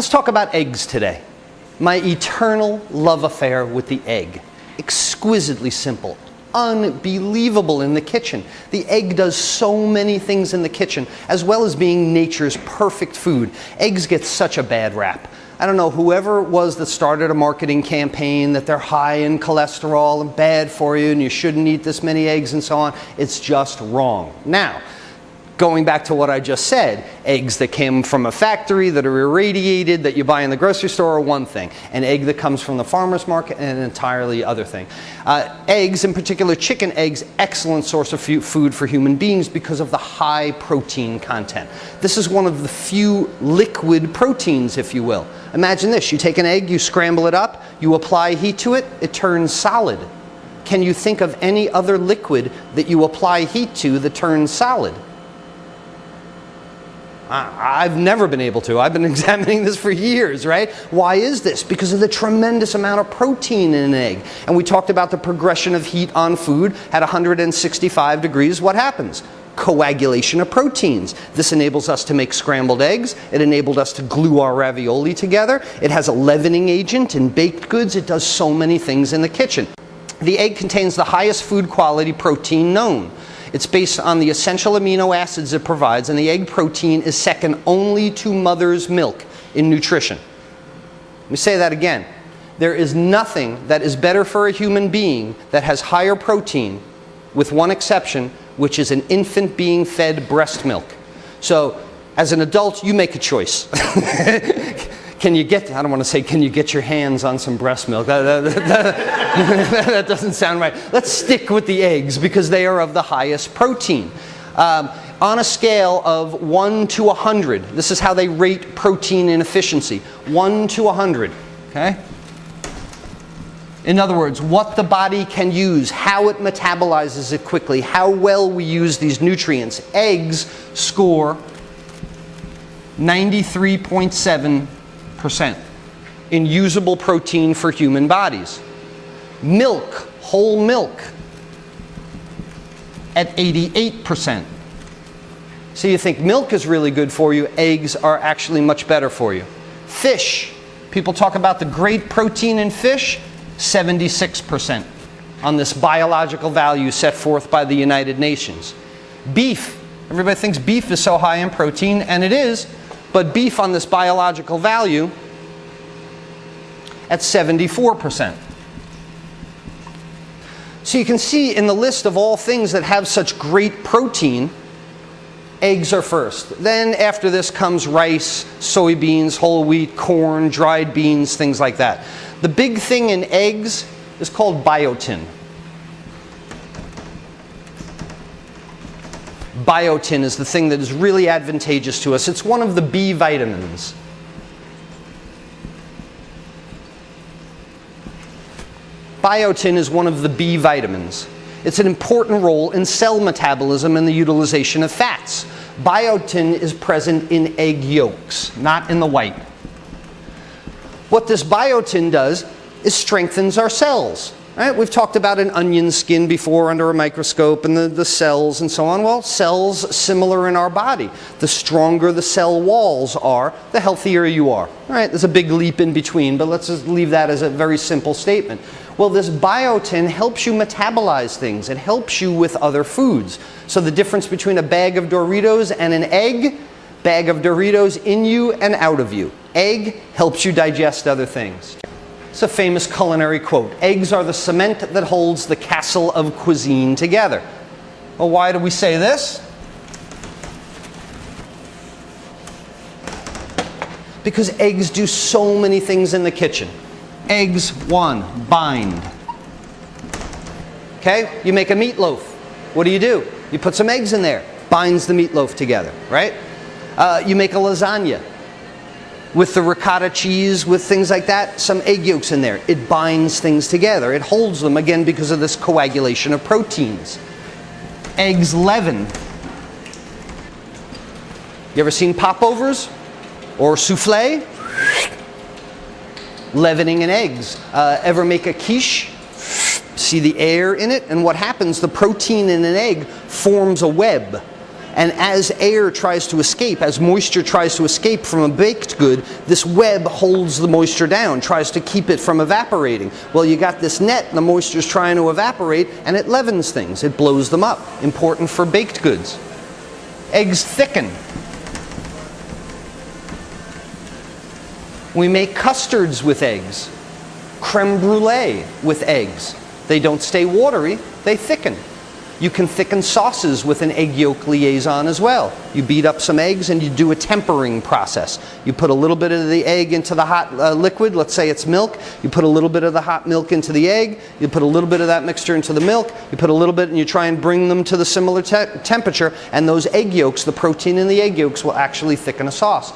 Let's talk about eggs today. My eternal love affair with the egg. Exquisitely simple. Unbelievable in the kitchen. The egg does so many things in the kitchen, as well as being nature's perfect food. Eggs get such a bad rap. I don't know, whoever it was that started a marketing campaign that they're high in cholesterol and bad for you and you shouldn't eat this many eggs and so on, it's just wrong. Now, going back to what I just said, eggs that came from a factory that are irradiated that you buy in the grocery store are one thing. An egg that comes from the farmer's market, an entirely other thing. Eggs, in particular chicken eggs, excellent source of food for human beings because of the high protein content. This is one of the few liquid proteins, if you will. Imagine this, you take an egg, you scramble it up, you apply heat to it, it turns solid. Can you think of any other liquid that you apply heat to that turns solid? I've never been able to. I've been examining this for years, right? Why is this? Because of the tremendous amount of protein in an egg. And we talked about the progression of heat on food at 165 degrees. What happens? Coagulation of proteins. This enables us to make scrambled eggs. It enabled us to glue our ravioli together. It has a leavening agent in baked goods. It does so many things in the kitchen. The egg contains the highest food quality protein known. It's based on the essential amino acids it provides, and the egg protein is second only to mother's milk in nutrition. Let me say that again. There is nothing that is better for a human being that has higher protein, with one exception, which is an infant being fed breast milk. So, as an adult, you make a choice. Can you get, I don't want to say, can you get your hands on some breast milk? That doesn't sound right. Let's stick with the eggs because they are of the highest protein. On a scale of 1 to 100, this is how they rate protein in efficiency. 1 to 100, okay? In other words, what the body can use, how it metabolizes it quickly, how well we use these nutrients. Eggs score 93.7% in usable protein for human bodies. Milk, whole milk, at 88%. So you think milk is really good for you, eggs are actually much better for you. Fish, people talk about the great protein in fish, 76% on this biological value set forth by the United Nations. Beef, everybody thinks beef is so high in protein, and it is, but beef on this biological value at 74%. So you can see in the list of all things that have such great protein, eggs are first. Then after this comes rice, soybeans, whole wheat, corn, dried beans, things like that. The big thing in eggs is called biotin. Biotin is the thing that is really advantageous to us. It's one of the B vitamins. Biotin is one of the B vitamins. It's an important role in cell metabolism and the utilization of fats. Biotin is present in egg yolks, not in the white. What this biotin does is strengthens our cells. Right? We've talked about an onion skin before under a microscope and the cells and so on. Well, cells similar in our body. The stronger the cell walls are, the healthier you are. All right, there's a big leap in between, but let's just leave that as a very simple statement. Well, this biotin helps you metabolize things. It helps you with other foods. So the difference between a bag of Doritos and an egg, bag of Doritos in you and out of you. Egg helps you digest other things. It's a famous culinary quote. Eggs are the cement that holds the castle of cuisine together. Well, why do we say this? Because eggs do so many things in the kitchen. Eggs, one, bind. Okay, you make a meatloaf. What do? You put some eggs in there. Binds the meatloaf together, right? You make a lasagna. With the ricotta cheese, with things like that, some egg yolks in there. It binds things together. It holds them, again, because of this coagulation of proteins. Eggs leaven. You ever seen popovers? Or souffle? Leavening in eggs. Ever make a quiche? See the air in it? And what happens, the protein in an egg forms a web. And as air tries to escape, as moisture tries to escape from a baked good, this web holds the moisture down, tries to keep it from evaporating. Well, you got this net, and the moisture's trying to evaporate, and it leavens things. It blows them up. Important for baked goods. Eggs thicken. We make custards with eggs. Creme brulee with eggs. They don't stay watery, they thicken. You can thicken sauces with an egg yolk liaison as well. You beat up some eggs and you do a tempering process. You put a little bit of the egg into the hot liquid, let's say it's milk. You put a little bit of the hot milk into the egg. You put a little bit of that mixture into the milk. You put a little bit and you try and bring them to the similar temperature, and those egg yolks, the protein in the egg yolks, will actually thicken a sauce.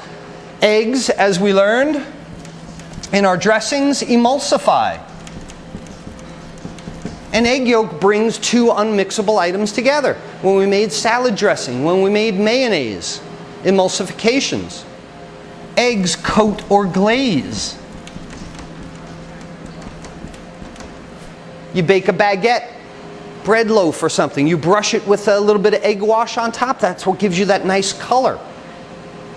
Eggs, as we learned in our dressings, emulsify. An egg yolk brings two unmixable items together. When we made salad dressing, when we made mayonnaise, emulsifications. Eggs coat or glaze. You bake a baguette, bread loaf or something. You brush it with a little bit of egg wash on top. That's what gives you that nice color.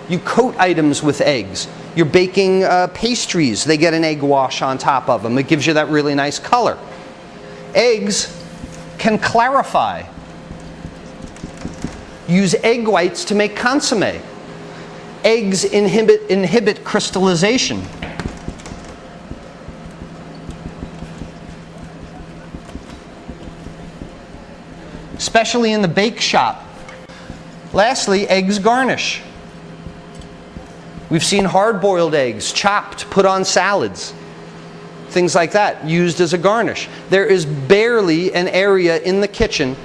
You coat items with eggs. You're baking pastries. They get an egg wash on top of them. It gives you that really nice color. Eggs can clarify. Use egg whites to make consommé. Eggs inhibit crystallization. Especially in the bake shop. Lastly, eggs garnish. We've seen hard-boiled eggs, chopped, put on salads. Things like that, used as a garnish. There is barely an area in the kitchen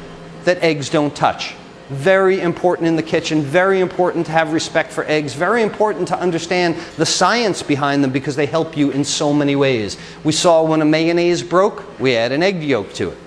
that eggs don't touch. Very important in the kitchen, very important to have respect for eggs, very important to understand the science behind them because they help you in so many ways. We saw when a mayonnaise broke, we add an egg yolk to it.